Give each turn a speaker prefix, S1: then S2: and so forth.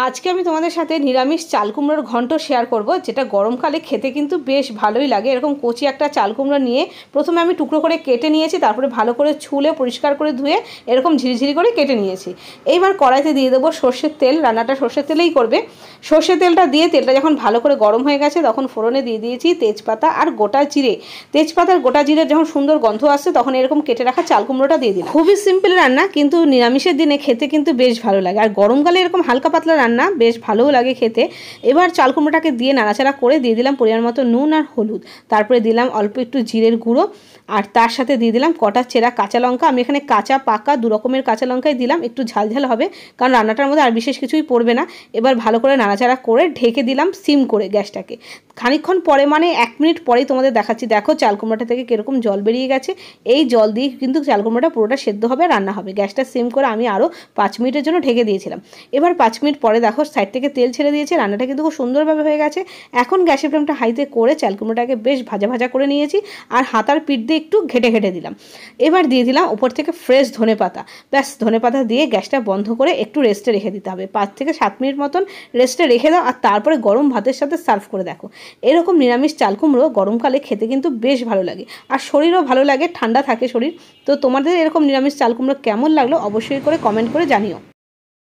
S1: আজকে আমি তোমাদের সাথে নিরামিষ চাল কুমড়োর ঘন্ট শেয়ার করব, যেটা গরমকালে খেতে কিন্তু বেশ ভালোই লাগে। এরকম কচি একটা চাল কুমড়ো নিয়ে প্রথমে আমি টুকরো করে কেটে নিয়েছি, তারপরে ভালো করে ছুলে পরিষ্কার করে ধুয়ে এরকম ঝিরিঝিরি করে কেটে নিয়েছি। এইবার কড়াইতে দিয়ে দেবো সর্ষের তেল। রান্নাটা সর্ষের তেলেই করবে। সর্ষের তেলটা দিয়ে তেলটা যখন ভালো করে গরম হয়ে গেছে তখন ফোড়নে দিয়ে দিয়েছি তেজপাতা আর গোটা জিরে। তেজপাতার গোটা জিরে যখন সুন্দর গন্ধ আসছে তখন এরকম কেটে রাখা চাল কুমড়োটা দিয়ে দিলাম। খুবই সিম্পল রান্না, কিন্তু নিরামিষের দিনে খেতে কিন্তু বেশ ভালো লাগে। আর গরমকালে এরকম হালকা পাতলা রান্না বেশ ভালোও লাগে খেতে। এবার চাল কুমড়োটাকে দিয়ে নাড়াচাড়া করে দিয়ে দিলাম পরিমাণ মতো নুন আর হলুদ, তারপরে দিলাম অল্প একটু জিরের গুঁড়ো, আর তার সাথে দিয়ে দিলাম কটা চেরা কাঁচা লঙ্কা। আমি এখানে কাঁচা পাকা দু রকমের কাঁচা লঙ্কাই দিলাম, একটু ঝালঝাল হবে কারণ রান্নাটার মধ্যে আর বিশেষ কিছুই পড়বে না। এবার ভালো করে নাড়াচাড়া করে ঢেকে দিলাম সিম করে গ্যাসটাকে। খানিকক্ষণ পরে, মানে 1 মিনিট পরেই তোমাদের দেখাচ্ছি। দেখো চাল কুমড়োটা থেকে কীরকম জল বেরিয়ে গেছে। এই জল দিয়ে কিন্তু চাল কুমড়োটা পুরোটা সেদ্ধ হবে, রান্না হবে। গ্যাসটা সিম করে আমি আরও 5 মিনিটের জন্য ঢেকে দিয়েছিলাম। এবার 5 মিনিট পরে দেখো সাইড থেকে তেল ছেড়ে দিয়েছে, রান্নাটা কিন্তু খুব সুন্দরভাবে হয়ে গেছে। এখন গ্যাসের ফ্লেমটা হাইতে করে চাল কুমড়োটাকে বেশ ভাজা ভাজা করে নিয়েছি, আর হাতার পিঠ দিয়ে একটু ঘেটে ঘেটে দিলাম। এবার দিয়ে দিলাম ওপর থেকে ফ্রেশ ধনেপাতা। ব্যাস, ধনেপাতা দিয়ে গ্যাসটা বন্ধ করে একটু রেস্টে রেখে দিতে হবে। 5 থেকে 7 মিনিট মতন রেস্টে রেখে দাও, আর তারপরে গরম ভাতের সাথে সার্ভ করে দেখো। এরকম নিরামিষ চাল কুমড়ো গরমকালে খেতে কিন্তু বেশ ভালো লাগে, আর শরীরও ভালো লাগে, ঠান্ডা থাকে শরীর। তো তোমাদের এরকম নিরামিষ চাল কুমড়ো কেমন লাগলো অবশ্যই করে কমেন্ট করে জানিও।